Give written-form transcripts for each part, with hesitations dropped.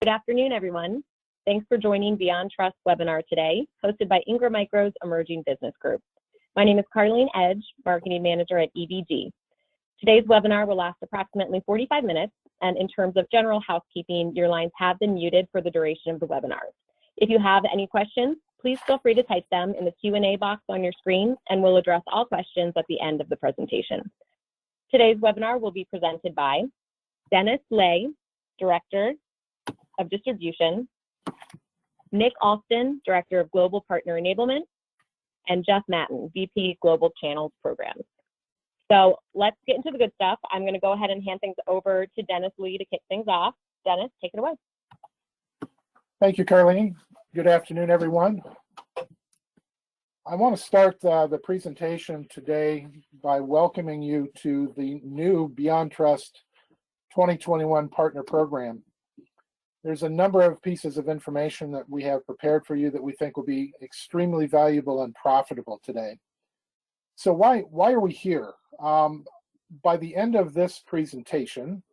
Good afternoon, everyone. Thanks for joining BeyondTrust webinar today, hosted by Ingram Micro's Emerging Business Group. My name is Carleen Edge, Marketing Manager at EBG. Today's webinar will last approximately 45 minutes, and in terms of general housekeeping, your lines have been muted for the duration of the webinar. If you have any questions, please feel free to type them in the Q&A box on your screen, and we'll address all questions at the end of the presentation. Today's webinar will be presented by Dennis Lay, Director of Distribution, Nick Alston, Director of Global Partner Enablement, and Jeff Matten, VP Global Channels Programs. So let's get into the good stuff. I'm going to go ahead and hand things over to Dennis Lee to kick things off. Dennis, take it away. Thank you, Carleen. Good afternoon, everyone. I want to start the presentation today by welcoming you to the new BeyondTrust 2021 Partner Program. There's a number of pieces of information that we have prepared for you that we think will be extremely valuable and profitable today. So why are we here? By the end of this presentation,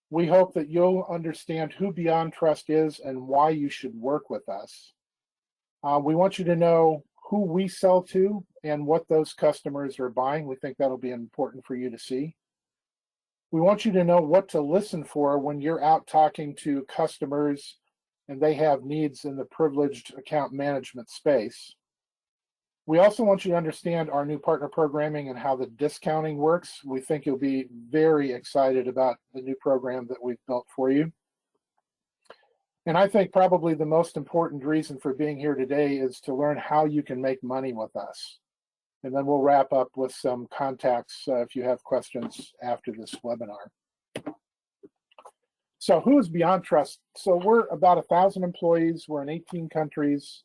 we hope that you'll understand who BeyondTrust is and why you should work with us. We want you to know who we sell to and what those customers are buying. We think that'll be important for you to see. We want you to know what to listen for when you're out talking to customers and they have needs in the privileged account management space. We also want you to understand our new partner programming and how the discounting works. We think you'll be very excited about the new program that we've built for you. And I think probably the most important reason for being here today is to learn how you can make money with us. And then we'll wrap up with some contacts if you have questions after this webinar. So who is BeyondTrust? So we're about 1,000 employees. We're in 18 countries,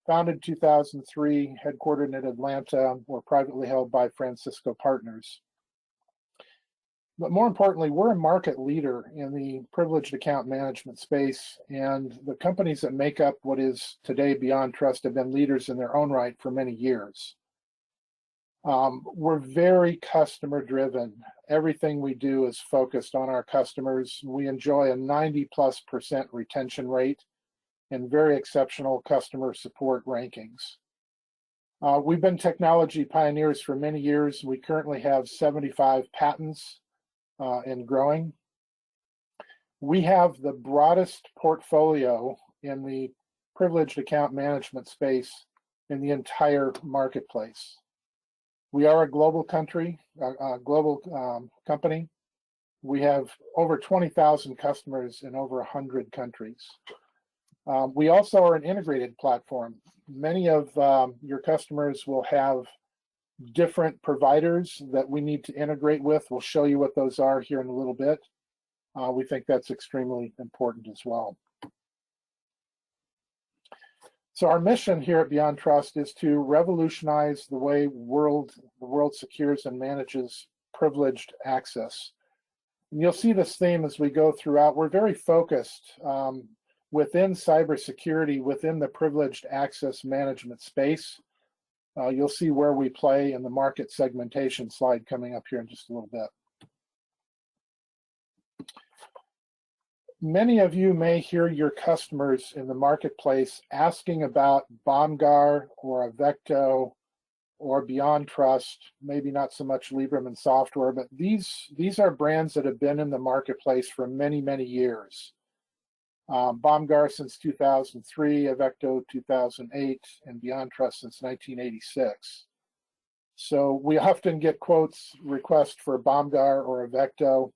founded in 2003, headquartered in Atlanta. We're privately held by Francisco Partners. But more importantly, we're a market leader in the privileged account management space, and the companies that make up what is today BeyondTrust have been leaders in their own right for many years. We're very customer driven. Everything we do is focused on our customers. We enjoy a 90+% retention rate and very exceptional customer support rankings. We've been technology pioneers for many years. We currently have 75 patents and growing. We have the broadest portfolio in the privileged account management space in the entire marketplace. We are a global company. We have over 20,000 customers in over 100 countries. We also are an integrated platform. Many of your customers will have different providers that we need to integrate with. We'll show you what those are here in a little bit. We think that's extremely important as well. So our mission here at BeyondTrust is to revolutionize the way the world secures and manages privileged access. And you'll see this theme as we go throughout. We're very focused within cybersecurity, within the privileged access management space. You'll see where we play in the market segmentation slide coming up here in just a little bit. Many of you may hear your customers in the marketplace asking about BombGuard or Avecto or BeyondTrust, maybe not so much Lieberman software, but these are brands that have been in the marketplace for many, many years. BombGuard since 2003, Avecto 2008, and BeyondTrust since 1986. So we often get requests for BombGuard or Avecto.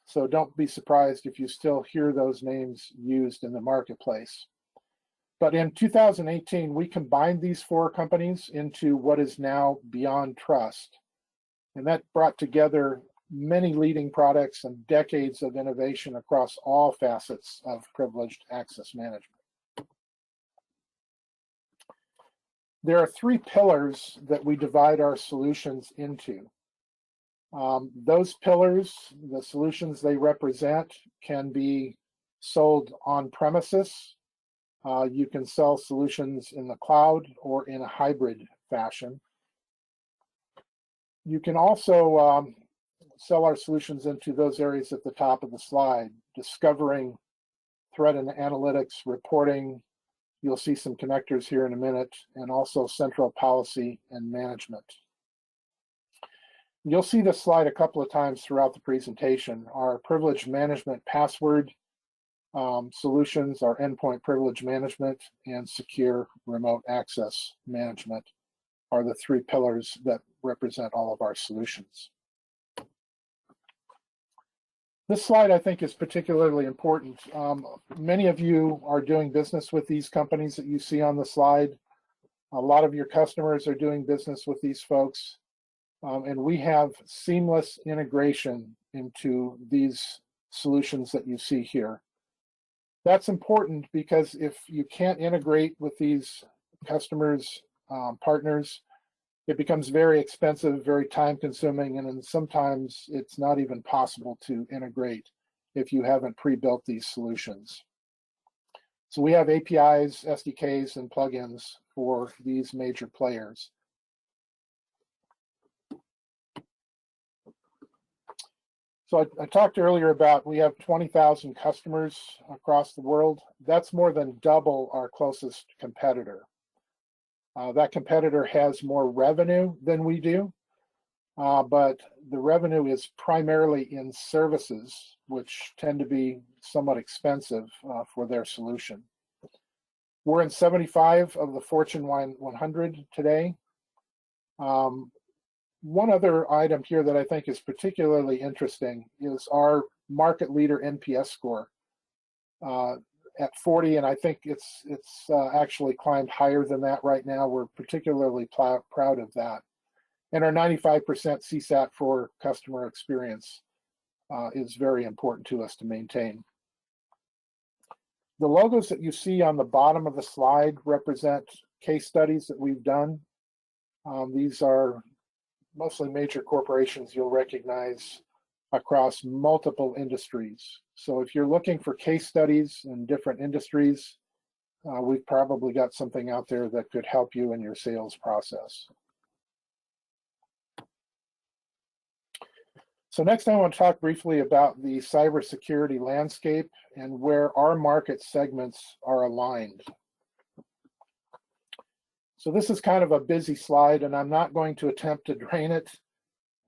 So don't be surprised if you still hear those names used in the marketplace. But in 2018, we combined these four companies into what is now BeyondTrust. And that brought together many leading products and decades of innovation across all facets of privileged access management. There are three pillars that we divide our solutions into. Those pillars, the solutions they represent, can be sold on premises. You can sell solutions in the cloud or in a hybrid fashion. You can also sell our solutions into those areas at the top of the slide, discovering threat and analytics, reporting. You'll see some connectors here in a minute, and also central policy and management. You'll see this slide a couple of times throughout the presentation. Our privilege management password solutions, our endpoint privilege management, and secure remote access management are the three pillars that represent all of our solutions. This slide, I think, is particularly important. Many of you are doing business with these companies that you see on the slide. A lot of your customers are doing business with these folks. And we have seamless integration into these solutions that you see here. That's important because if you can't integrate with these customers, partners, it becomes very expensive, very time consuming, and then sometimes it's not even possible to integrate if you haven't pre-built these solutions. So we have APIs, SDKs, and plugins for these major players. So I talked earlier about we have 20,000 customers across the world. That's more than double our closest competitor. That competitor has more revenue than we do, but the revenue is primarily in services, which tend to be somewhat expensive for their solution. We're in 75 of the Fortune 100 today. One other item here that I think is particularly interesting is our market leader NPS score at 40, and I think it's actually climbed higher than that right now. We're particularly proud of that. And our 95% CSAT for customer experience is very important to us to maintain. The logos that you see on the bottom of the slide represent case studies that we've done. These are mostly major corporations you'll recognize across multiple industries. So if you're looking for case studies in different industries, we've probably got something out there that could help you in your sales process. So next I want to talk briefly about the cybersecurity landscape and where our market segments are aligned. So this is kind of a busy slide, and I'm not going to attempt to drain it.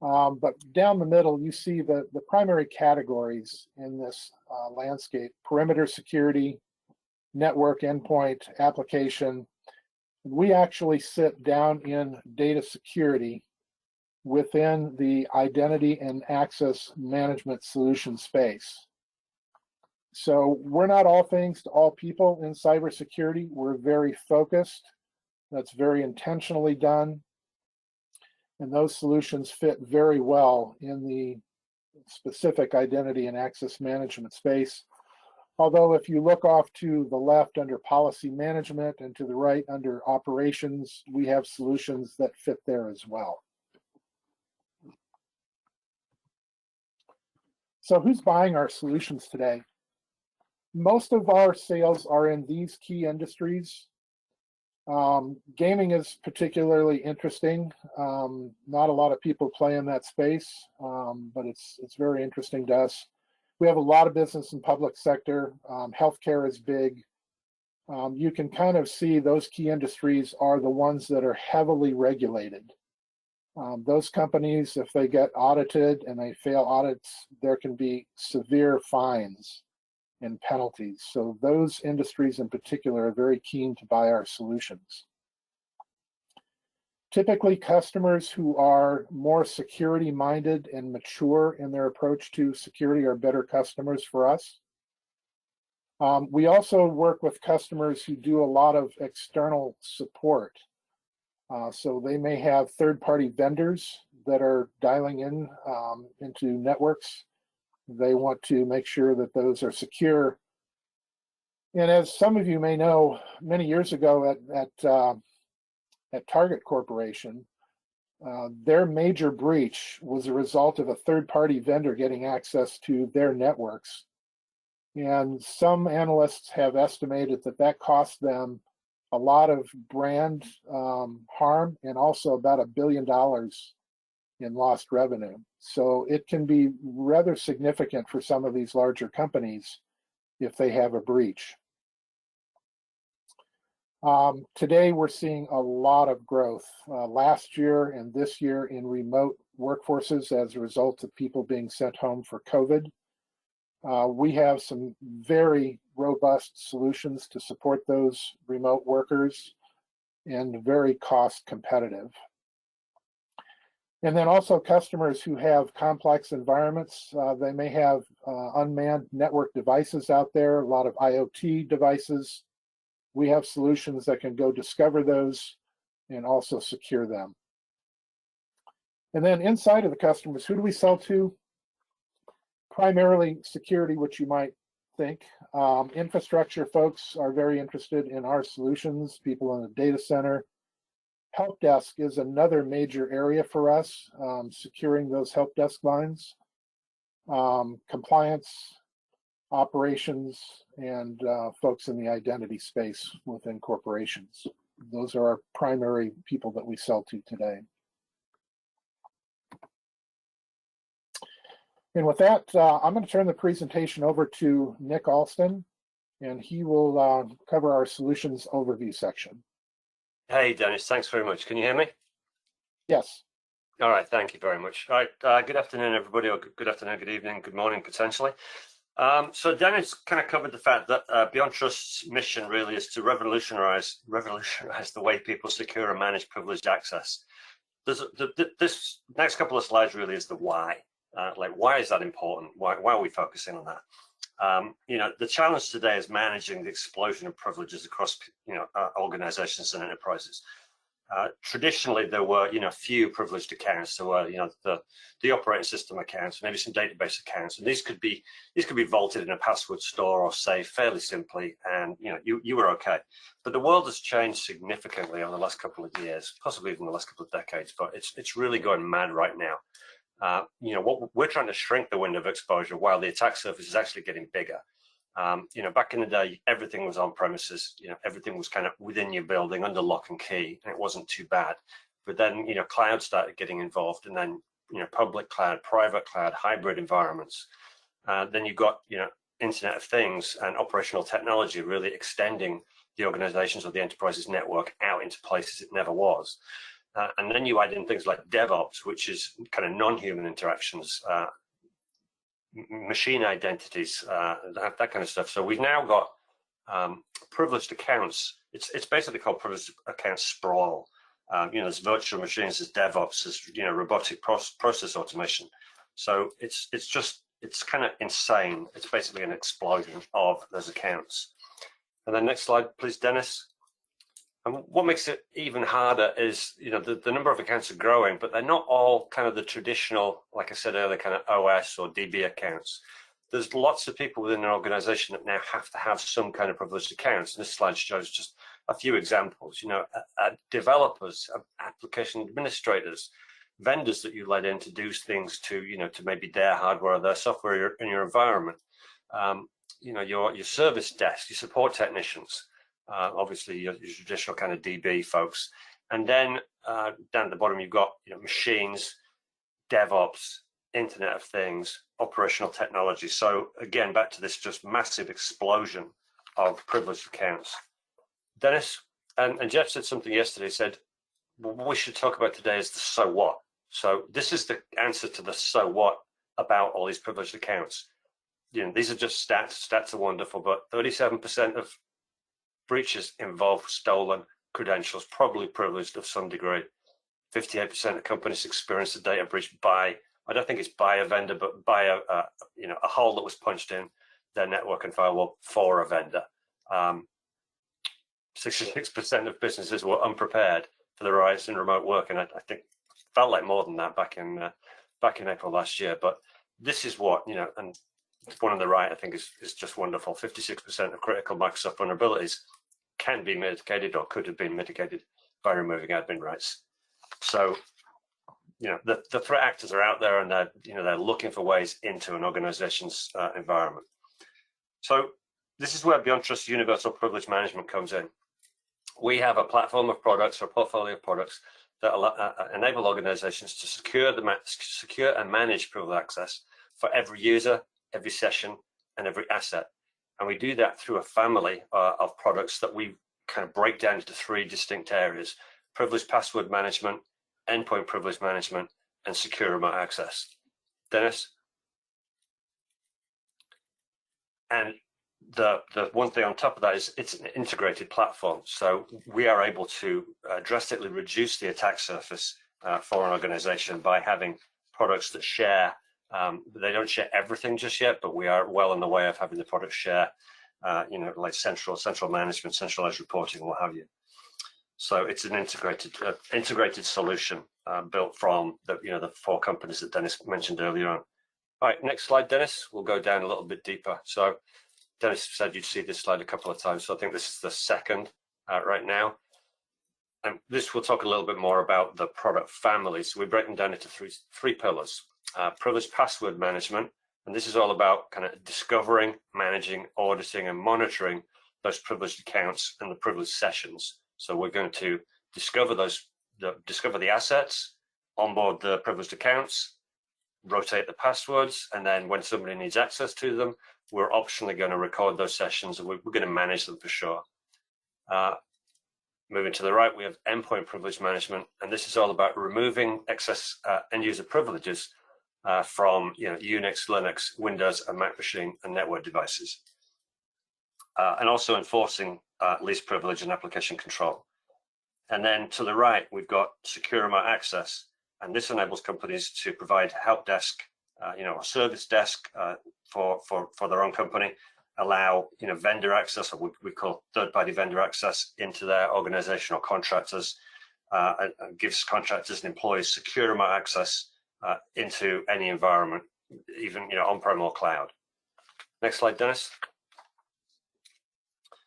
But down the middle, you see the primary categories in this landscape: perimeter security, network, endpoint, application. We actually sit down in data security within the identity and access management solution space. So we're not all things to all people in cybersecurity. We're very focused. That's very intentionally done. And those solutions fit very well in the specific identity and access management space. Although if you look off to the left under policy management and to the right under operations, we have solutions that fit there as well. So who's buying our solutions today? Most of our sales are in these key industries. Gaming is particularly interesting. Not a lot of people play in that space, but it's very interesting to us. We have a lot of business in public sector. Healthcare is big. You can kind of see those key industries are the ones that are heavily regulated. Those companies, if they get audited and they fail audits, there can be severe fines and penalties. So those industries in particular are very keen to buy our solutions. Typically, customers who are more security minded and mature in their approach to security are better customers for us. We also work with customers who do a lot of external support. So they may have third-party vendors that are dialing in into networks. They want to make sure that those are secure. And as some of you may know, many years ago at Target Corporation, their major breach was a result of a third-party vendor getting access to their networks. And some analysts have estimated that that cost them a lot of brand harm and also about $1 billion in lost revenue. So it can be rather significant for some of these larger companies if they have a breach. Today, we're seeing a lot of growth last year and this year in remote workforces as a result of people being sent home for COVID. We have some very robust solutions to support those remote workers and very cost competitive. And then also customers who have complex environments, they may have unmanned network devices out there, a lot of IoT devices. We have solutions that can go discover those and also secure them. And then inside of the customers, who do we sell to? Primarily security, which you might think. Infrastructure folks are very interested in our solutions, people in the data center. Help desk is another major area for us, securing those help desk lines. Compliance, operations, and folks in the identity space within corporations. Those are our primary people that we sell to today. And with that, I'm going to turn the presentation over to Nick Alston, and he will cover our solutions overview section. Hey, Dennis, thanks very much. Can you hear me? Yes. All right, thank you very much. All right, good afternoon, everybody, or good afternoon, good evening, good morning, potentially. So Dennis kind of covered the fact that BeyondTrust's mission really is to revolutionize the way people secure and manage privileged access. This next couple of slides really is the why. Like, why is that important? Why are we focusing on that? You know, the challenge today is managing the explosion of privileges across, organizations and enterprises. Traditionally, there were, few privileged accounts. There were, the operating system accounts, maybe some database accounts, and these could be vaulted in a password store or saved fairly simply, and you were okay. But the world has changed significantly over the last couple of years, possibly even the last couple of decades. But it's really going mad right now. What we're trying to shrink the window of exposure while the attack surface is actually getting bigger. Back in the day, everything was on premises. Everything was kind of within your building under lock and key, and it wasn't too bad. But then, cloud started getting involved, and then, public cloud, private cloud, hybrid environments. Then you've got, Internet of Things and operational technology really extending the organizations or the enterprise's network out into places it never was. And then you add in things like DevOps, which is kind of non-human interactions, machine identities, that kind of stuff. So we've now got privileged accounts. It's basically called privileged account sprawl. There's virtual machines, there's DevOps, there's robotic process automation. So it's kind of insane. It's basically an explosion of those accounts. And then next slide, please, Dennis. And what makes it even harder is, the number of accounts are growing, but they're not all kind of the traditional, like I said earlier, kind of OS or DB accounts. There's lots of people within an organization that now have to have some kind of privileged accounts. And this slide shows just a few examples, developers, application administrators, vendors that you let in to do things to maybe their hardware or their software in your environment. Your service desk, your support technicians. Obviously your traditional kind of DB folks, and then down at the bottom you've got machines, DevOps, Internet of Things, operational technology. So again, back to this just massive explosion of privileged accounts. Dennis and Jeff said something yesterday. He said what we should talk about today is the so what. So this is the answer to the so what about all these privileged accounts. These are just stats. Stats are wonderful, but 37% of breaches involve stolen credentials, probably privileged of some degree. 58% of companies experience a data breach by, I don't think it's by a vendor, but by a hole that was punched in their network and firewall for a vendor. 66% of businesses were unprepared for the rise in remote work, and I think it felt like more than that back in April last year. But this is what, and one on the right I think is just wonderful. 56% of critical Microsoft vulnerabilities can be mitigated or could have been mitigated by removing admin rights. So, the threat actors are out there, and they're looking for ways into an organization's environment. So this is where BeyondTrust Universal Privilege Management comes in. We have a platform of products or portfolio of products that enable organizations to secure and manage privileged access for every user, every session, and every asset. And we do that through a family of products that we kind of break down into 3 distinct areas: privileged password management, endpoint privilege management, and secure remote access. Dennis? And the one thing on top of that is it's an integrated platform. So we are able to drastically reduce the attack surface for an organization by having products that share. They don't share everything just yet, but we are well on the way of having the products share, like central management, centralized reporting, what have you. So it's an integrated solution built from the 4 companies that Dennis mentioned earlier on. All right, next slide, Dennis. We'll go down a little bit deeper. So Dennis said you'd see this slide a couple of times, so I think this is the second right now. And this will talk a little bit more about the product families. So we break them down into three pillars. Privileged password management, and this is all about kind of discovering, managing, auditing, and monitoring those privileged accounts and the privileged sessions. So we're going to discover the assets, onboard the privileged accounts, rotate the passwords, and then when somebody needs access to them, we're optionally going to record those sessions, and we're going to manage them for sure. Moving to the right, we have endpoint privilege management, and this is all about removing excess end-user privileges from Unix, Linux, Windows, and Mac machine and network devices, and also enforcing least privilege and application control. And then to the right, we've got secure remote access, and this enables companies to provide help desk, a service desk for their own company, allow vendor access, or we call third-party vendor access, into their organization or contractors, and gives contractors and employees secure remote access into any environment, even on-prem or cloud. Next slide, Dennis.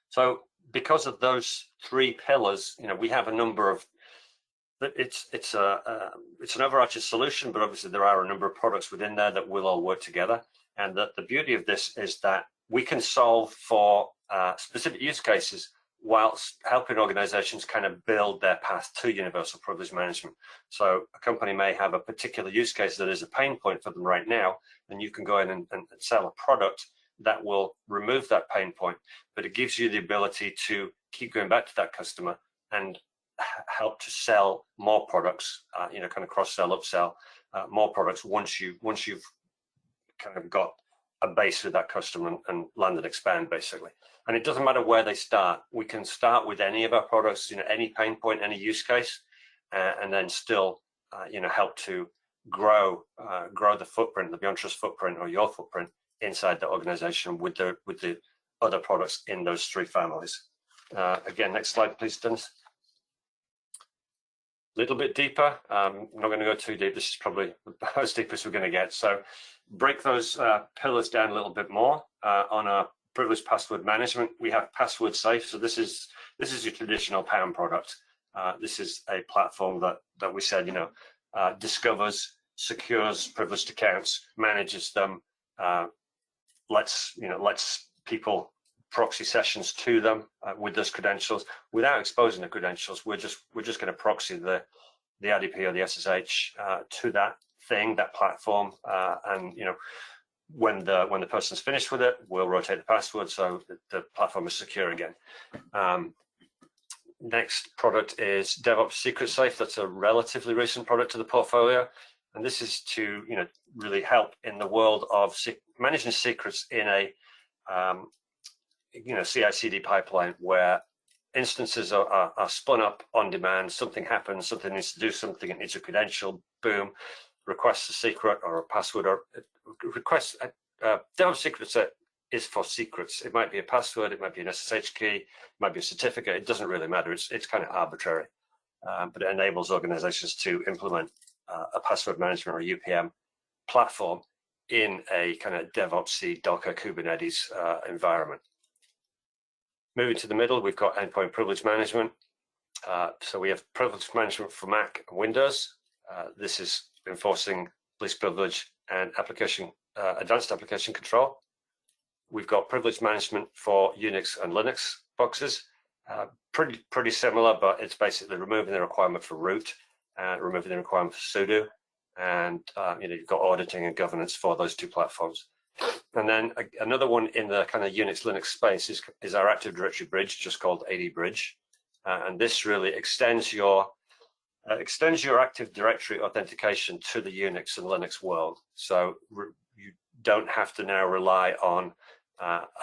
So because of those 3 pillars, we have a number of. It's an overarching solution, but obviously there are a number of products within there that will all work together. And the beauty of this is that we can solve for specific use cases whilst helping organizations kind of build their path to universal privilege management. So a company may have a particular use case that is a pain point for them right now, and you can go in and sell a product that will remove that pain point, but it gives you the ability to keep going back to that customer and help to sell more products, kind of cross-sell, upsell more products once you've kind of got a base with that customer and land and expand, basically. And it doesn't matter where they start. We can start with any of our products, any pain point, any use case, and then still, help to grow the footprint, the BeyondTrust footprint, or your footprint inside the organization with the other products in those 3 families. Again, next slide, please, Dennis. A little bit deeper. I'm not going to go too deep. This is probably as deep as we're going to get. So break those pillars down a little bit more. On our privileged password management, we have password safe. So this is your traditional PAM product. This is a platform that we said discovers, secures privileged accounts, manages them, lets people proxy sessions to them with those credentials without exposing the credentials. We're just going to proxy the RDP or the SSH to that platform, and when the person's finished with it, we'll rotate the password so the platform is secure again. Next product is DevOps Secret Safe. That's a relatively recent product to the portfolio, and this is to really help in the world of managing secrets in a CI/CD pipeline where instances are spun up on demand. Something happens, something needs to do something, it needs a credential, boom, requests a secret or a password, or requests. DevOps Secret Set is for secrets. It might be a password, it might be an SSH key, it might be a certificate. It doesn't really matter. It's kind of arbitrary, but it enables organizations to implement a password management or UPM platform in a kind of DevOps Docker Kubernetes environment. Moving to the middle, we've got endpoint privilege management. So we have privilege management for Mac and Windows. This is enforcing least privilege and advanced application control. We've got privilege management for Unix and Linux boxes. Pretty similar, but it's basically removing the requirement for root, removing the requirement for sudo, and you've got auditing and governance for those 2 platforms. And then another one in the kind of Unix Linux space is our Active Directory bridge, just called AD Bridge. And this really extends your Active Directory authentication to the Unix and Linux world. So you don't have to now rely on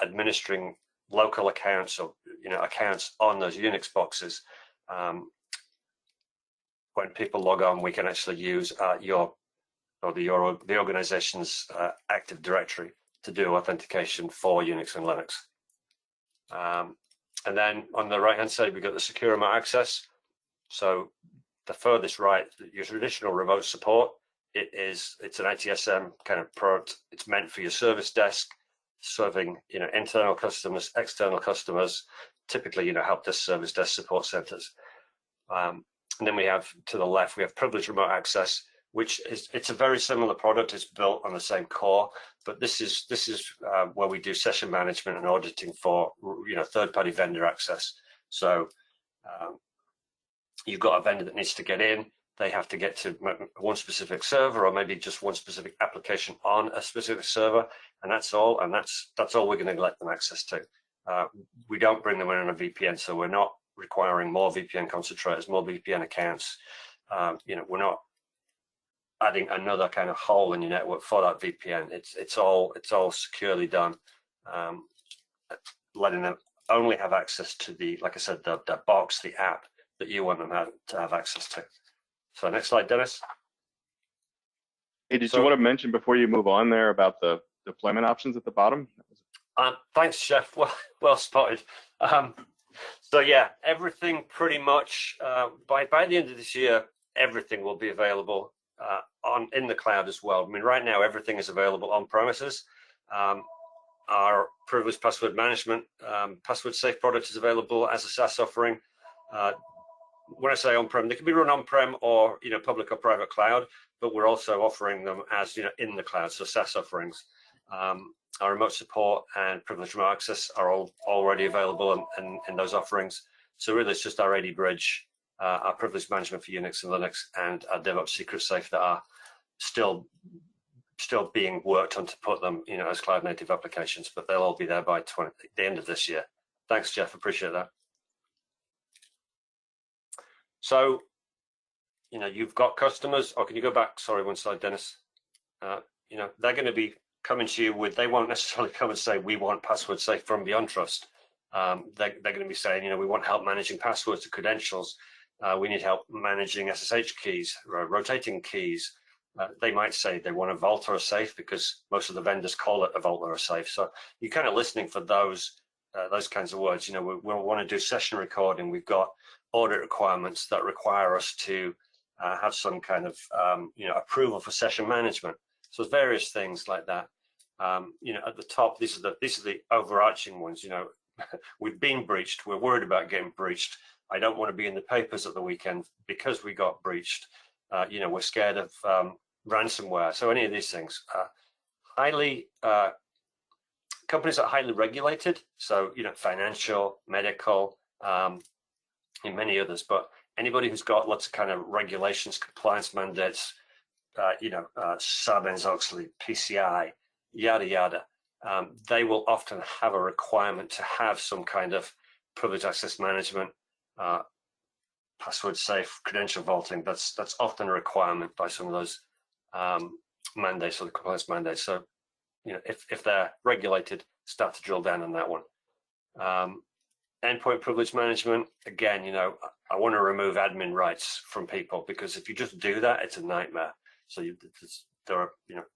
administering local accounts or accounts on those Unix boxes. When people log on, we can actually use the organization's Active Directory to do authentication for Unix and Linux. And then on the right-hand side, we've got the secure remote access. So the furthest right, your traditional remote support, it's an ITSM kind of product. It's meant for your service desk, serving internal customers, external customers, typically help desk, service desk, support centers. And then we have to the left, we have privileged remote access, which it's a very similar product. It's built on the same core, but this is where we do session management and auditing for third-party vendor access. So you've got a vendor that needs to get in. They have to get to one specific server, or maybe just one specific application on a specific server, and that's all. And that's all we're going to let them access to. We don't bring them in on a VPN, so we're not requiring more VPN concentrators, more VPN accounts. We're not adding another kind of hole in your network for that VPN. It's all securely done, letting them only have access to like I said, the box, the app that you want them to have access to. So next slide, Dennis. Hey, did you want to mention before you move on there about the deployment options at the bottom? Thanks, Jeff. Well spotted. So yeah, everything pretty much by the end of this year, everything will be available in the cloud as well. I mean, right now everything is available on premises. Our privileged password management, password safe product is available as a SaaS offering. When I say on-prem, they can be run on-prem or public or private cloud, but we're also offering them as in the cloud, so SaaS offerings. Our remote support and privileged remote access are all already available in those offerings. So really, it's just our AD Bridge, our privileged management for Unix and Linux, and our DevOps Secret Safe that are still being worked on to put them as cloud native applications, but they'll all be there by the end of this year. Thanks, Jeff. Appreciate that. So, you've got customers, or can you go back? Sorry, one slide, Dennis. They're going to be coming to you they won't necessarily come and say, we want password safe from BeyondTrust. They're going to be saying, we want help managing passwords and credentials. We need help managing SSH keys, rotating keys. They might say they want a vault or a safe because most of the vendors call it a vault or a safe. So you're kind of listening for those kinds of words. We want to do session recording. We've got audit requirements that require us to have some kind of approval for session management. So various things like that. At the top, these are the overarching ones. We've been breached. We're worried about getting breached. I don't want to be in the papers at the weekend because we got breached. We're scared of ransomware. So any of these things. Companies that are highly regulated. So financial, medical, and many others. But anybody who's got lots of kind of regulations, compliance mandates, Sarbanes-Oxley, PCI, yada yada, they will often have a requirement to have some kind of privileged access management, password safe, credential vaulting. That's often a requirement by some of those mandates or the compliance mandates. So if they're regulated, start to drill down on that one. Endpoint privilege management, again, I want to remove admin rights from people because if you just do that, it's a nightmare. So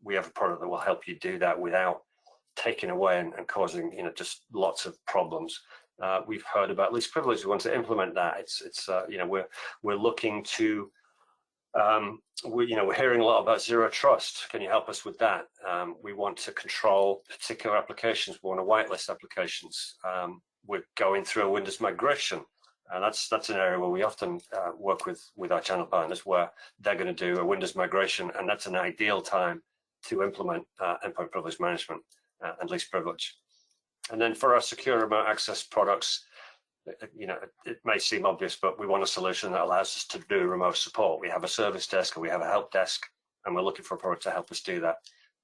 we have a product that will help you do that without taking away and causing just lots of problems. We've heard about least privilege. We want to implement that. We're looking to we're hearing a lot about zero trust. Can you help us with that? We want to control particular applications. We want to whitelist applications. We're going through a Windows migration. And that's an area where we often work with our channel partners where they're going to do a Windows migration, and that's an ideal time to implement endpoint privilege management and least privilege. And then for our secure remote access products, it may seem obvious, but we want a solution that allows us to do remote support. We have a service desk and we have a help desk, and we're looking for a product to help us do that.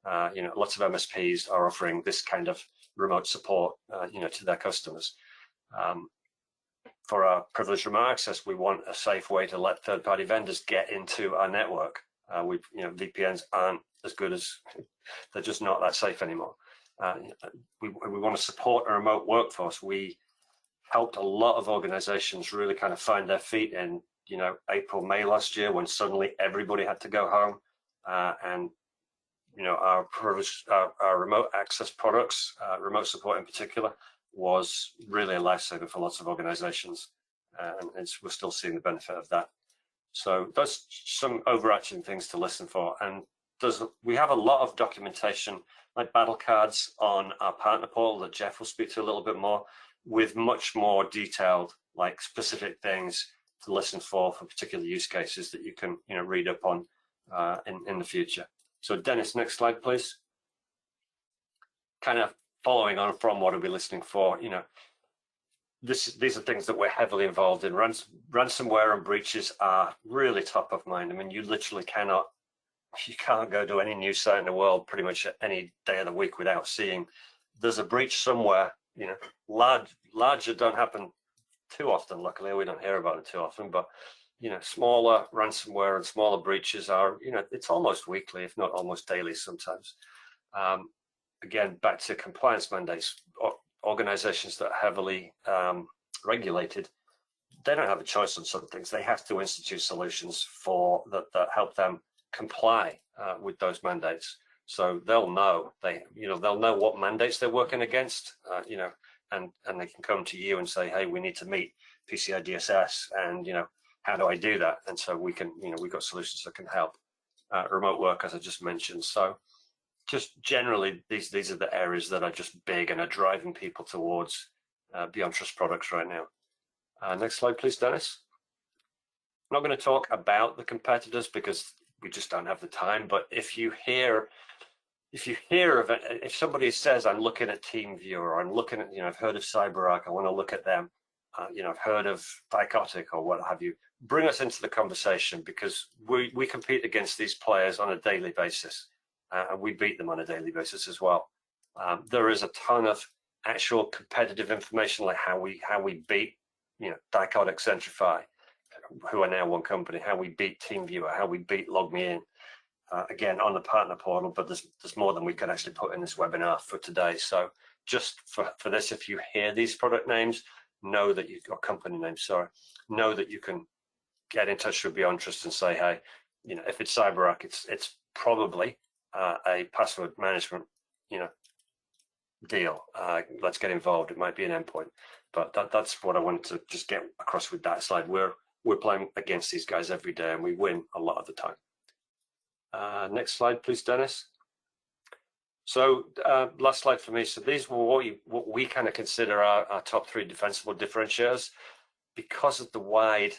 Lots of MSPs are offering this kind of remote support, to their customers. For our privileged remote access, we want a safe way to let third-party vendors get into our network. VPNs aren't as good as, they're just not that safe anymore. We want to support a remote workforce. We helped a lot of organizations really kind of find their feet in, April, May last year, when suddenly everybody had to go home. Our remote access products, remote support in particular, was really a lifesaver for lots of organizations. And we're still seeing the benefit of that. So there's some overarching things to listen for. And we have a lot of documentation, like battle cards on our partner portal that Jeff will speak to a little bit more, with much more detailed, like specific things to listen for particular use cases that you can, read up on in the future. So Dennis, next slide, please. Kind of following on from what are we listening for, these are things that we're heavily involved in. Ransomware and breaches are really top of mind. I mean, you literally can't go to any news site in the world pretty much any day of the week without seeing there's a breach somewhere. Larger don't happen too often. Luckily, we don't hear about it too often, but smaller ransomware and smaller breaches are, it's almost weekly, if not almost daily sometimes. Again, back to compliance mandates. Organizations that are heavily regulated, they don't have a choice on some things. They have to institute solutions that help them comply with those mandates. So they'll know they'll know what mandates they're working against, and they can come to you and say, hey, we need to meet PCI DSS, and how do I do that? And so we can, we've got solutions that can help. Remote work, as I just mentioned. So just generally, these are the areas that are just big and are driving people towards BeyondTrust products right now. Next slide, please, Dennis. I'm not going to talk about the competitors because we just don't have the time. But if somebody says, I'm looking at TeamViewer, or I'm looking at, I've heard of CyberArk, I want to look at them, I've heard of Dichotic or what have you, bring us into the conversation, because we compete against these players on a daily basis, and we beat them on a daily basis as well. There is a ton of actual competitive information, like how we beat, Dichotic, Centrify, who are now one company, how we beat TeamViewer, how we beat LogMeIn. Again, on the partner portal, but there's more than we can actually put in this webinar for today. So just for this, if you hear these product names, know that or company names, sorry, know that you can get in touch with BeyondTrust and say, hey, if it's CyberArk, it's probably a password management, deal. Let's get involved. It might be an endpoint, but that's what I wanted to just get across with that slide. We're playing against these guys every day, and we win a lot of the time. Next slide, please, Dennis. So last slide for me. So these were what we kind of consider our top 3 defensible differentiators, because of the wide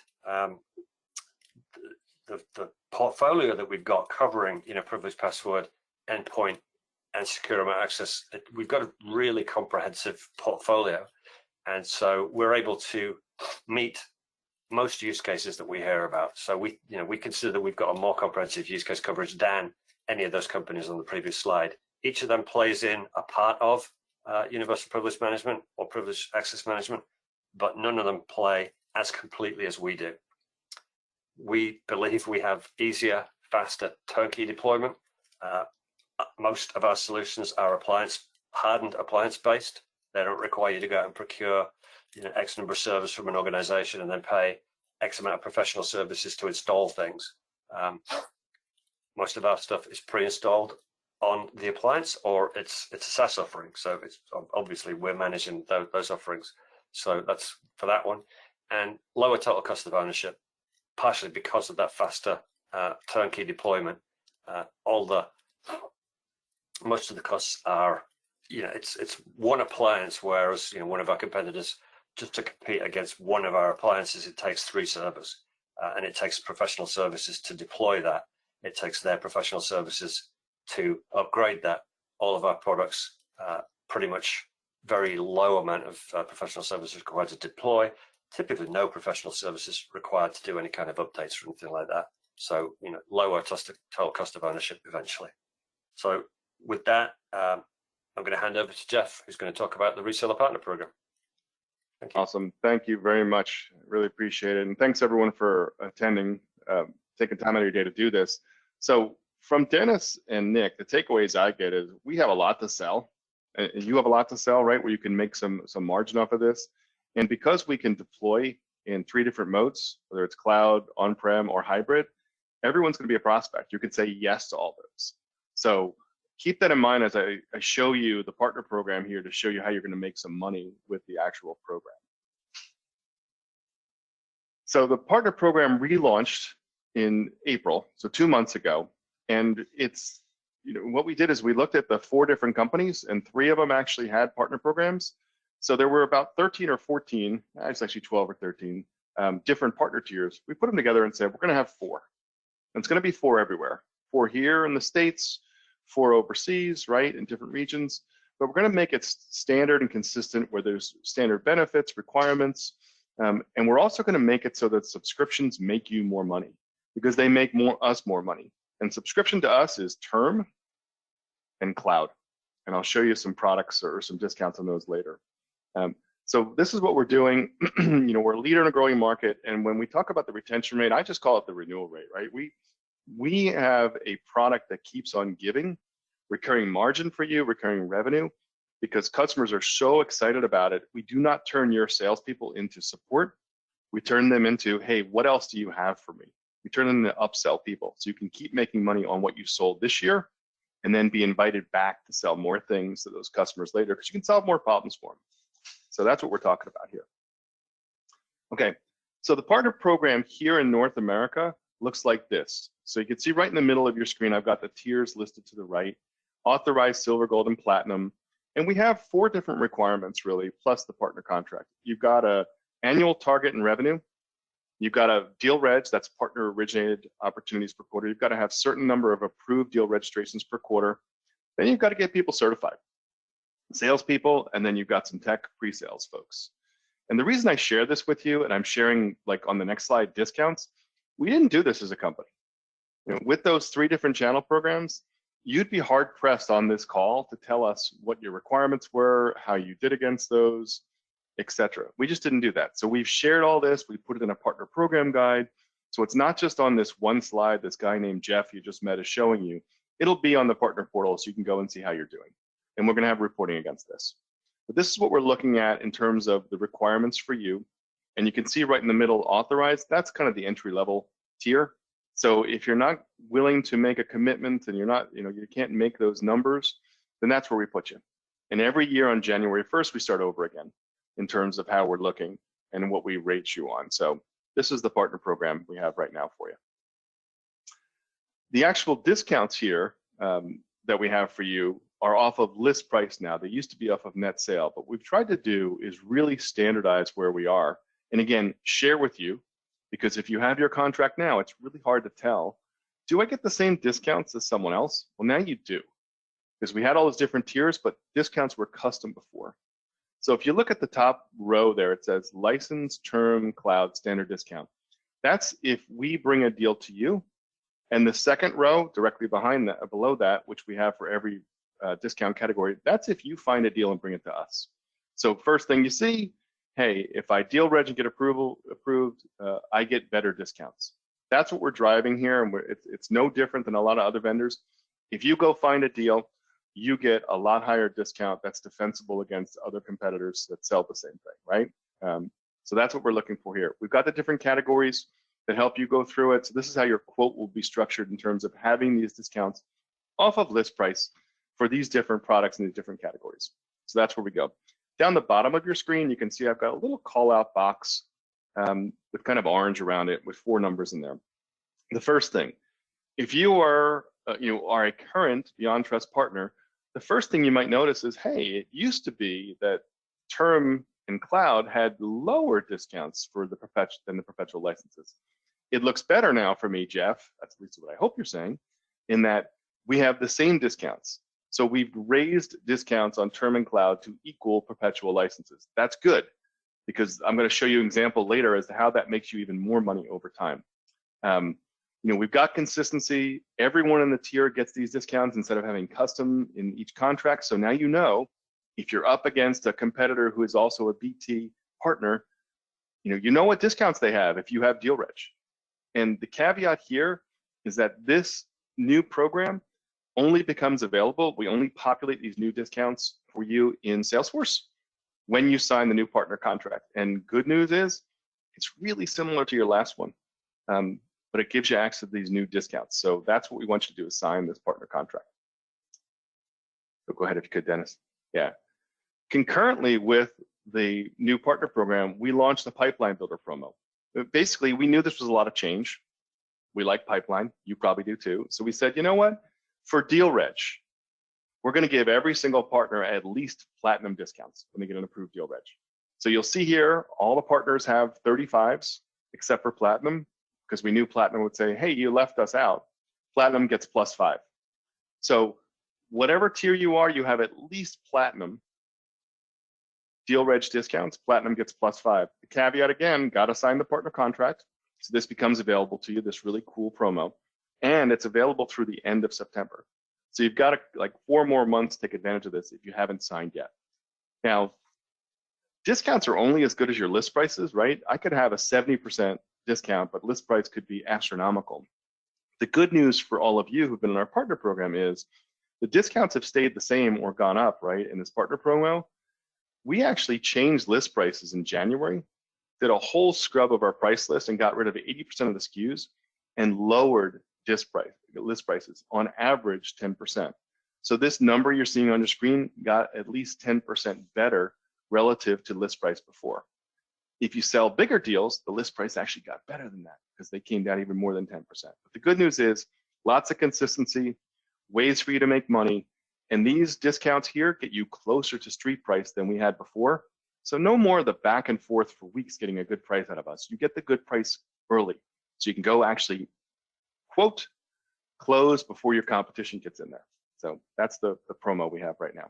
the portfolio that we've got covering, privileged password, endpoint, and secure remote access. We've got a really comprehensive portfolio, and so we're able to meet most use cases that we hear about. So we consider that we've got a more comprehensive use case coverage than any of those companies on the previous slide. Each of them plays in a part of universal privilege management or privileged access management, but none of them play as completely as we do. We believe we have easier, faster, turnkey deployment. Most of our solutions are hardened appliance based. They don't require you to go out and procure X number of servers from an organization and then pay X amount of professional services to install things. Most of our stuff is pre-installed on the appliance, or it's a SaaS offering. So it's obviously we're managing those offerings. So that's for that one. And lower total cost of ownership, partially because of that faster turnkey deployment. Most of the costs are, it's one appliance, whereas one of our competitors, just to compete against one of our appliances, it takes 3 servers, and it takes professional services to deploy that. It takes their professional services to upgrade that. All of our products, pretty much very low amount of professional services required to deploy. Typically, no professional services required to do any kind of updates or anything like that. So, lower total cost of ownership eventually. So with that, I'm going to hand over to Jeff, who's going to talk about the Reseller Partner Program. Thank you. Awesome. Thank you very much. Really appreciate it. And thanks everyone for attending, taking time out of your day to do this. So from Dennis and Nick, the takeaways I get is we have a lot to sell. And you have a lot to sell, right? Where you can make some margin off of this. And because we can deploy in 3 different modes, whether it's cloud, on-prem, or hybrid, everyone's going to be a prospect. You can say yes to all those. So keep that in mind as I show you the partner program here to show you how you're going to make some money with the actual program. So the partner program relaunched in April, so 2 months ago, and it's, what we did is we looked at the 4 different companies, and 3 of them actually had partner programs. So there were about 13 or 14, it's actually 12 or 13 different partner tiers. We put them together and said, we're going to have 4. And it's going to be 4 everywhere. 4 here in the States, 4 overseas, right, in different regions. But we're going to make it standard and consistent where there's standard benefits, requirements. And we're also going to make it so that subscriptions make you more money because they make us more money. And subscription to us is term and cloud. And I'll show you some products or some discounts on those later. So this is what we're doing. We're a leader in a growing market. And when we talk about the retention rate, I just call it the renewal rate, right? We have a product that keeps on giving, recurring margin for you, recurring revenue, because customers are so excited about it. We do not turn your salespeople into support. We turn them into, hey, what else do you have for me? We turn them into upsell people. So you can keep making money on what you sold this year and then be invited back to sell more things to those customers later because you can solve more problems for them. So that's what we're talking about here. Okay, so the partner program here in North America looks like this. So you can see right in the middle of your screen, I've got the tiers listed to the right, authorized, silver, gold, and platinum. And we have 4 different requirements really, plus the partner contract. You've got a annual target and revenue. You've got a deal reg, that's partner originated opportunities per quarter. You've got to have a certain number of approved deal registrations per quarter. Then you've got to get people certified, salespeople, and then you've got some tech pre-sales folks. And the reason I share this with you, and I'm sharing like on the next slide discounts, we didn't do this as a company. With those 3 different channel programs, you'd be hard pressed on this call to tell us what your requirements were, how you did against those, etc. We just didn't do that. So we've shared all this, we put it in a partner program guide. So it's not just on this one slide this guy named Jeff you just met is showing you. It'll be on the partner portal so you can go and see how you're doing. And we're going to have reporting against this. But this is what we're looking at in terms of the requirements for you. And you can see right in the middle, authorized, that's kind of the entry level tier. So if you're not willing to make a commitment and you're not, you can't make those numbers, then that's where we put you. And every year on January 1st, we start over again in terms of how we're looking and what we rate you on. So this is the partner program we have right now for you. The actual discounts here that we have for you are off of list price now. They used to be off of net sale, but what we've tried to do is really standardize where we are. And again, share with you, because if you have your contract now, it's really hard to tell, do I get the same discounts as someone else? Well, now you do, because we had all those different tiers, but discounts were custom before. So if you look at the top row there, it says license, term, cloud, standard discount. That's if we bring a deal to you. And the second row directly behind that, below that, which we have for every discount category, that's if you find a deal and bring it to us. So first thing you see, hey, if I deal reg and get approved, I get better discounts. That's what we're driving here, and it's no different than a lot of other vendors. If you go find a deal, you get a lot higher discount that's defensible against other competitors that sell the same thing, right? So that's what we're looking for here. We've got the different categories that help you go through it. So this is how your quote will be structured in terms of having these discounts off of list price for these different products in these different categories. So that's where we go. Down the bottom of your screen, you can see I've got a little call out box with kind of orange around it with 4 numbers in there. The first thing, if you are a current BeyondTrust partner, the first thing you might notice is, hey, it used to be that term and cloud had lower discounts for the perpetual licenses. It looks better now for me, Jeff, that's at least what I hope you're saying, in that we have the same discounts. So we've raised discounts on term and cloud to equal perpetual licenses. That's good, because I'm going to show you an example later as to how that makes you even more money over time. We've got consistency. Everyone in the tier gets these discounts instead of having custom in each contract. So now if you're up against a competitor who is also a BT partner, you know what discounts they have if you have deal reg. And the caveat here is that this new program only becomes available. We only populate these new discounts for you in Salesforce when you sign the new partner contract. And good news is it's really similar to your last one, but it gives you access to these new discounts. So that's what we want you to do, is sign this partner contract. So go ahead if you could, Dennis. Yeah. Concurrently with the new partner program, we launched the pipeline builder promo. Basically, we knew this was a lot of change. We like pipeline. You probably do too. So we said, you know what? For deal reg, we're going to give every single partner at least platinum discounts when they get an approved deal reg. So you'll see here, all the partners have 35s except for platinum, because we knew platinum would say, hey, you left us out. Platinum gets +5. So whatever tier you are, you have at least platinum deal reg discounts. Platinum gets +5. The caveat again, got to sign the partner contract. So this becomes available to you, this really cool promo. And it's available through the end of September. So you've got like 4 more months to take advantage of this if you haven't signed yet. Now, discounts are only as good as your list prices, right? I could have a 70% discount, but list price could be astronomical. The good news for all of you who've been in our partner program is the discounts have stayed the same or gone up, right? In this partner promo, we actually changed list prices in January, did a whole scrub of our price list and got rid of 80% of the SKUs and lowered list prices on average 10%. So this number you're seeing on your screen got at least 10% better relative to list price before. If you sell bigger deals, the list price actually got better than that because they came down even more than 10%. But the good news is lots of consistency, ways for you to make money, and these discounts here get you closer to street price than we had before. So no more of the back and forth for weeks getting a good price out of us. You get the good price early. So you can go actually quote, close before your competition gets in there. So that's the promo we have right now.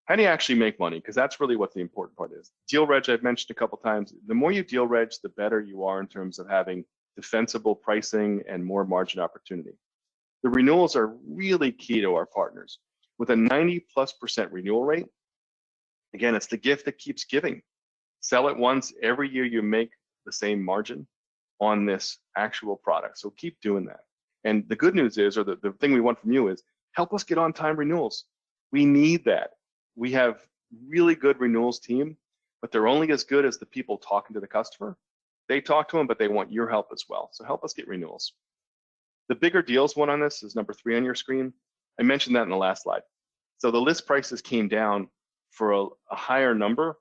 How do you actually make money? Because that's really what the important part is. Deal reg, I've mentioned a couple times. The more you deal reg, the better you are in terms of having defensible pricing and more margin opportunity. The renewals are really key to our partners. With a 90+% renewal rate, again, it's the gift that keeps giving. Sell it once, every year you make the same margin on this actual product. So keep doing that. And the good news is, or the thing we want from you is, help us get on time renewals. We need that. We have really good renewals team, but they're only as good as the people talking to the customer. They talk to them, but they want your help as well. So help us get renewals. The bigger deals one on this is number 3 on your screen. I mentioned that in the last slide. So the list prices came down for a higher number,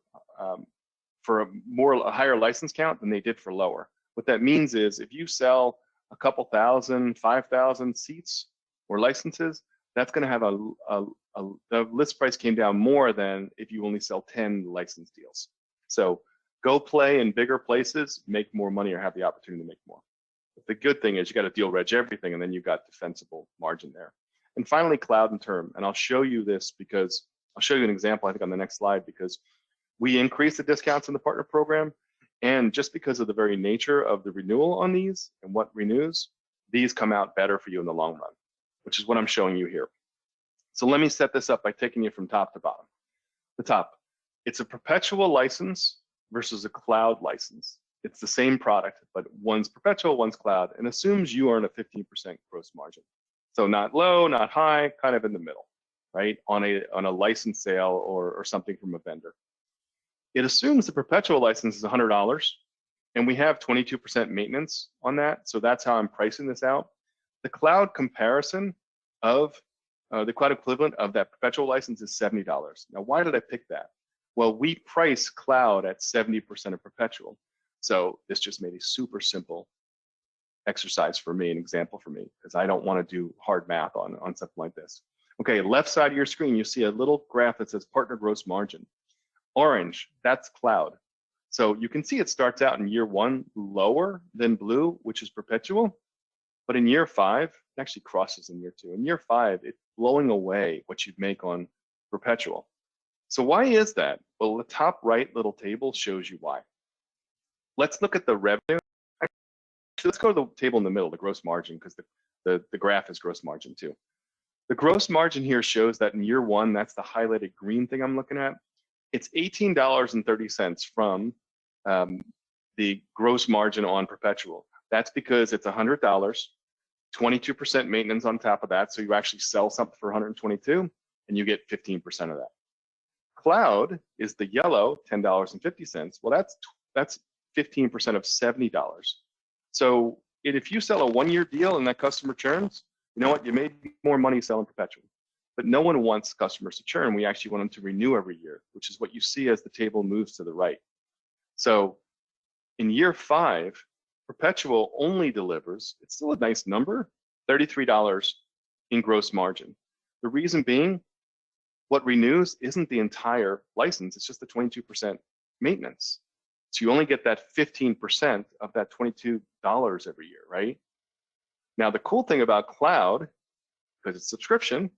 for a higher license count than they did for lower. What that means is if you sell a couple thousand, 5,000 seats or licenses, that's going to have the list price came down more than if you only sell 10 license deals. So go play in bigger places, make more money, or have the opportunity to make more. But the good thing is you got to deal reg everything, and then you've got defensible margin there. And finally, cloud and term. And I'll show you this because I'll show you an example, I think, on the next slide, because we increased the discounts in the partner program. And just because of the very nature of the renewal on these and what renews, these come out better for you in the long run, which is what I'm showing you here. So let me set this up by taking you from top to bottom. The top, it's a perpetual license versus a cloud license. It's the same product, but one's perpetual, one's cloud, and assumes you earn a 15% gross margin. So not low, not high, kind of in the middle, right? On a license sale or something from a vendor. It assumes the perpetual license is $100, and we have 22% maintenance on that. So that's how I'm pricing this out. The cloud comparison of the cloud equivalent of that perpetual license is $70. Now, why did I pick that? Well, we price cloud at 70% of perpetual. So this just made a super simple exercise for me, an example for me, because I don't want to do hard math on something like this. Okay, left side of your screen, you see a little graph that says partner gross margin. Orange, that's cloud. So you can see it starts out in year 1 lower than blue, which is perpetual. But in year 5, it actually crosses in year 2. In year 5, it's blowing away what you'd make on perpetual. So why is that? Well, the top right little table shows you why. Let's look at the revenue. Actually, let's go to the table in the middle, the gross margin, because the graph is gross margin too. The gross margin here shows that in year one, that's the highlighted green thing I'm looking at. It's $18.30 from the gross margin on perpetual. That's because it's $100, 22% maintenance on top of that. So you actually sell something for 122 and you get 15% of that. Cloud is the yellow, $10.50. Well, that's 15% of $70. So if you sell a one-year deal and that customer churns, you know what? You made more money selling perpetual. But no one wants customers to churn. We actually want them to renew every year, which is what you see as the table moves to the right. So in year 5, perpetual only delivers, it's still a nice number, $33 in gross margin. The reason being, what renews isn't the entire license, it's just the 22% maintenance. So you only get that 15% of that $22 every year, right? Now, the cool thing about cloud, because it's subscription,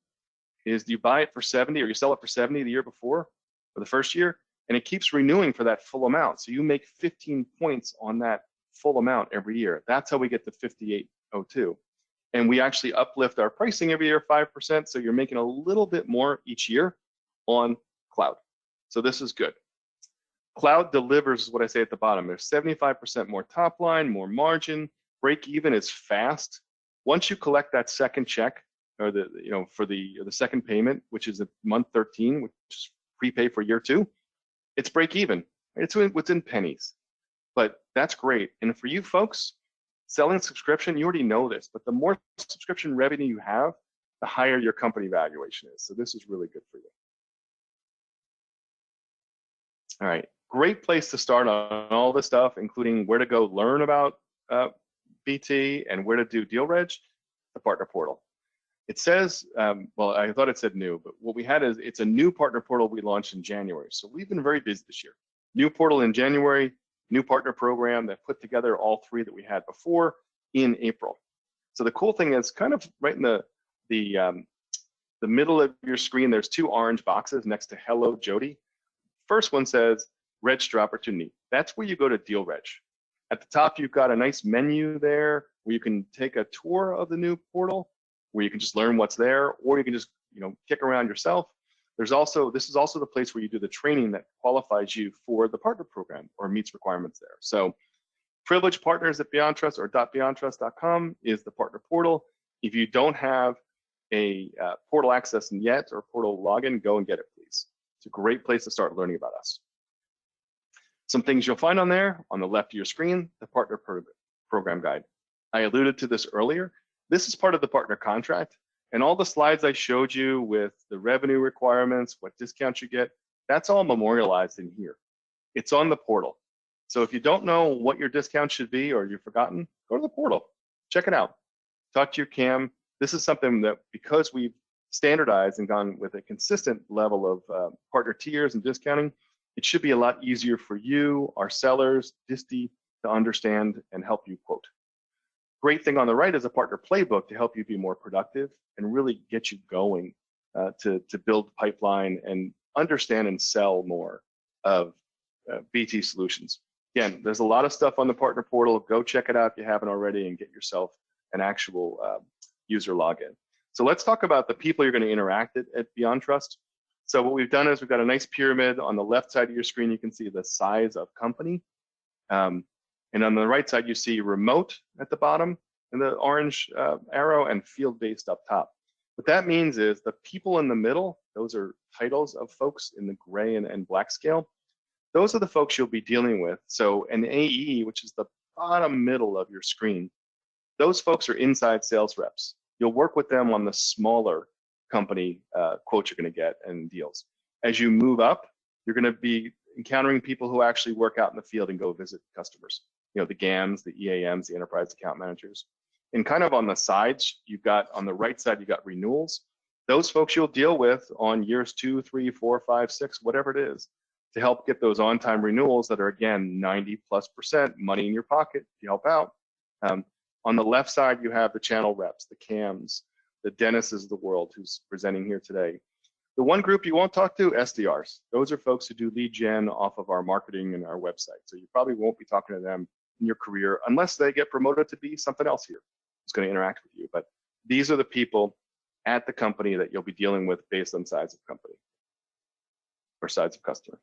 is you buy it for 70 or you sell it for 70 the year before or the first year, and it keeps renewing for that full amount. So you make 15 points on that full amount every year. That's how we get to 5802. And we actually uplift our pricing every year 5%, so you're making a little bit more each year on cloud. So this is good. Cloud delivers what I say at the bottom. There's 75% more top line, more margin. Break even is fast. Once you collect that second check, or for the second payment, which is at month 13, which is prepay for year 2, it's break even. It's within pennies, but that's great. And for you folks selling subscription, you already know this, but the more subscription revenue you have, the higher your company valuation is. So this is really good for you. All right, great place to start on all this stuff, including where to go learn about BT and where to do deal reg, the partner portal. It says, well, I thought it said new, but what we had is it's a new partner portal we launched in January. So we've been very busy this year. New portal in January, new partner program that put together all 3 that we had before in April. So the cool thing is kind of right in the middle of your screen, there's 2 orange boxes next to Hello Jody. First one says Register Opportunity. That's where you go to deal reg. At the top, you've got a nice menu there where you can take a tour of the new portal, where you can just learn what's there, or you can just kick around yourself. This is also the place where you do the training that qualifies you for the partner program or meets requirements there. So privileged partners at BeyondTrust or .beyondtrust.com is the partner portal. If you don't have a portal access yet or portal login, go and get it, please. It's a great place to start learning about us. Some things you'll find on there, on the left of your screen, the partner program guide. I alluded to this earlier. This is part of the partner contract, and all the slides I showed you with the revenue requirements, what discounts you get, that's all memorialized in here. It's on the portal. So if you don't know what your discount should be or you've forgotten, go to the portal, check it out. Talk to your CAM. This is something that, because we've standardized and gone with a consistent level of partner tiers and discounting, it should be a lot easier for you, our sellers, disty, to understand and help you quote. Great thing on the right is a partner playbook to help you be more productive and really get you going to build pipeline and understand and sell more of BT solutions. Again, there's a lot of stuff on the partner portal. Go check it out if you haven't already and get yourself an actual user login. So let's talk about the people you're going to interact at BeyondTrust. So what we've done is we've got a nice pyramid. On the left side of your screen, you can see the size of company. And on the right side, you see remote at the bottom in the orange arrow and field-based up top. What that means is the people in the middle, those are titles of folks in the gray and black scale. Those are the folks you'll be dealing with. So an AE, which is the bottom middle of your screen, those folks are inside sales reps. You'll work with them on the smaller company quotes you're going to get and deals. As you move up, you're going to be encountering people who actually work out in the field and go visit customers. The GAMs, the EAMs, the enterprise account managers. And kind of on the sides, on the right side, you've got renewals. Those folks you'll deal with on years 2, 3, 4, 5, 6, whatever it is, to help get those on-time renewals that are, again, 90+% money in your pocket to help out. On the left side, you have the channel reps, the CAMs, the Dennises of the world who's presenting here today. The one group you won't talk to, SDRs. Those are folks who do lead gen off of our marketing and our website. So you probably won't be talking to them in your career unless they get promoted to be something else here who's going to interact with you. But these are the people at the company that you'll be dealing with based on size of company or size of customer.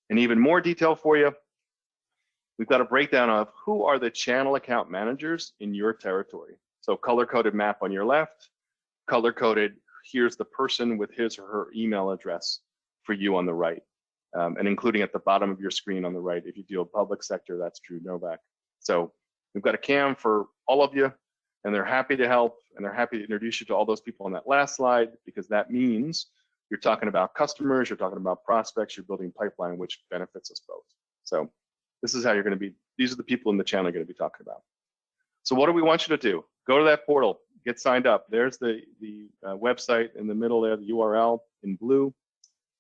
And even more detail for you, we've got a breakdown of who are the channel account managers in your territory. So color-coded map on your left, color-coded, here's the person with his or her email address for you on the right, and including at the bottom of your screen on the right. If you deal public sector, that's Drew Novak. So we've got a CAM for all of you, and they're happy to help, and they're happy to introduce you to all those people on that last slide, because that means you're talking about customers, you're talking about prospects, you're building pipeline, which benefits us both. So this is how you're going to be, these are the people in the channel you're going to be talking about. So what do we want you to do? Go to that portal, get signed up. There's the website in the middle there, the URL in blue.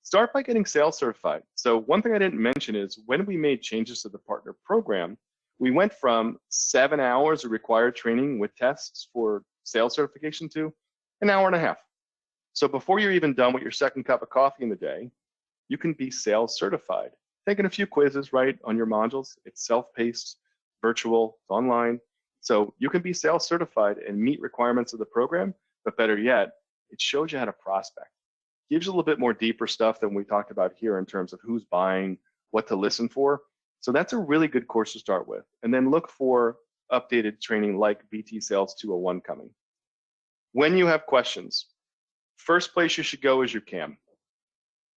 Start by getting sales certified. So one thing I didn't mention is when we made changes to the partner program, we went from 7 hours of required training with tests for sales certification to an hour and a half. So before you're even done with your second cup of coffee in the day, you can be sales certified. Taking a few quizzes, right, on your modules. It's self-paced, virtual, it's online. So you can be sales certified and meet requirements of the program, but better yet, it shows you how to prospect. Gives you a little bit more deeper stuff than we talked about here in terms of who's buying, what to listen for. So that's a really good course to start with. And then look for updated training like BT Sales 201 coming. When you have questions, first place you should go is your CAM,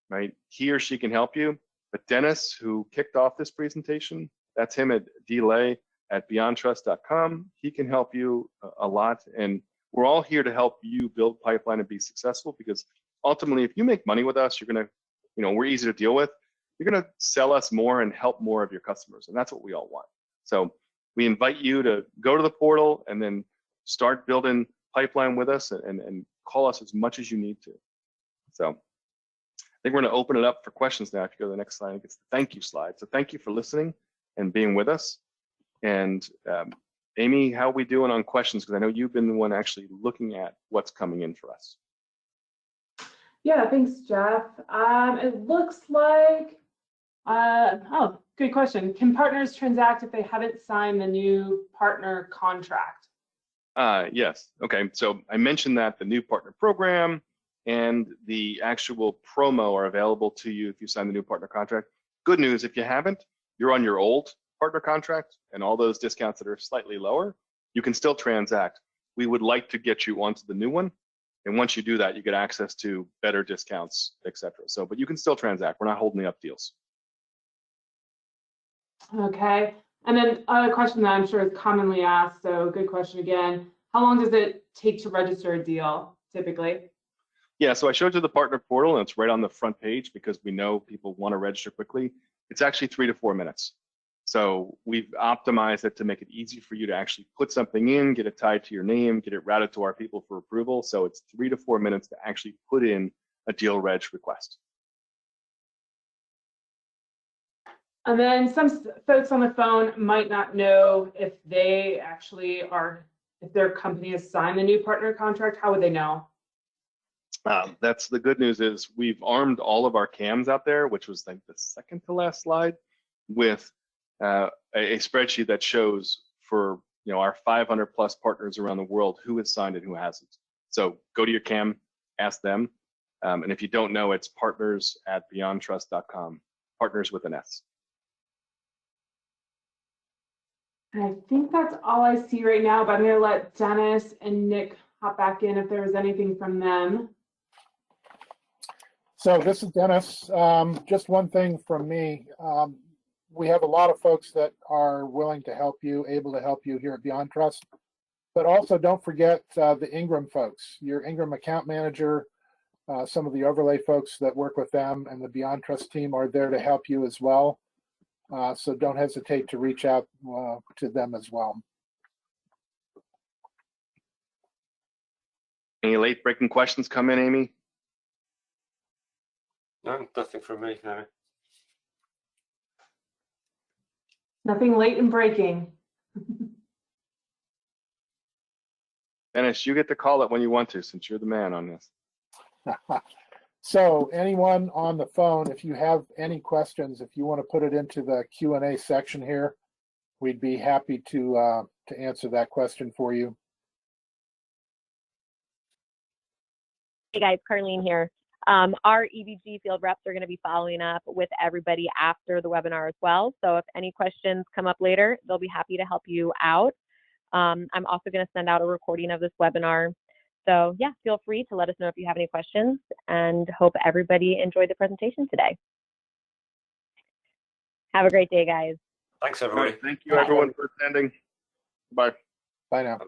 right? He or she can help you. But Dennis, who kicked off this presentation, that's him at DLay@BeyondTrust.com. He can help you a lot. And we're all here to help you build pipeline and be successful, because ultimately, if you make money with us, you're going to, we're easy to deal with. You're going to sell us more and help more of your customers. And that's what we all want. So we invite you to go to the portal and then start building pipeline with us and call us as much as you need to. So I think we're going to open it up for questions now. If you go to the next slide, I think it's the thank you slide. So thank you for listening and being with us. And Amy, how are we doing on questions? Because I know you've been the one actually looking at what's coming in for us. Yeah, thanks, Jeff. It looks like, oh, good question. Can partners transact if they haven't signed the new partner contract? Yes. Okay. So I mentioned that the new partner program and the actual promo are available to you if you sign the new partner contract. Good news, if you haven't, you're on your old partner contract and all those discounts that are slightly lower, you can still transact. We would like to get you onto the new one. And once you do that, you get access to better discounts, et cetera. So, but you can still transact. We're not holding up deals. Okay. And then a question that I'm sure is commonly asked, so good question again. How long does it take to register a deal typically? Yeah, so I showed you the partner portal, and it's right on the front page because we know people want to register quickly. It's actually 3 to 4 minutes. So we've optimized it to make it easy for you to actually put something in, get it tied to your name, get it routed to our people for approval. So it's 3 to 4 minutes to actually put in a deal reg request. And then some folks on the phone might not know if they actually are, if their company has signed the new partner contract. How would they know? That's the good news is we've armed all of our CAMs out there, which was like the second to last slide, with a spreadsheet that shows for our 500 plus partners around the world who has signed and who hasn't. So go to your CAM, ask them, and if you don't know, it's partners@beyondtrust.com. Partners with an S. I think that's all I see right now, but I'm going to let Dennis and Nick hop back in if there was anything from them. So this is Dennis. Just one thing from me. We have a lot of folks that are willing to help you, able to help you here at BeyondTrust. But also don't forget the Ingram folks, your Ingram account manager, some of the overlay folks that work with them, and the BeyondTrust team are there to help you as well. So don't hesitate to reach out to them as well. Any late breaking questions come in, Amy? No, nothing from me, no. Nothing late and breaking. Dennis, you get to call it when you want to, since you're the man on this. So anyone on the phone, if you have any questions, if you want to put it into the Q&A section here, we'd be happy to answer that question for you. Hey guys, Carlene here. Our EBG field reps are going to be following up with everybody after the webinar as well. So if any questions come up later, they'll be happy to help you out. I'm also going to send out a recording of this webinar. So yeah, feel free to let us know if you have any questions, and hope everybody enjoyed the presentation today. Have a great day, guys. Thanks, All everybody. right, thank you everyone for attending. Bye. Bye now.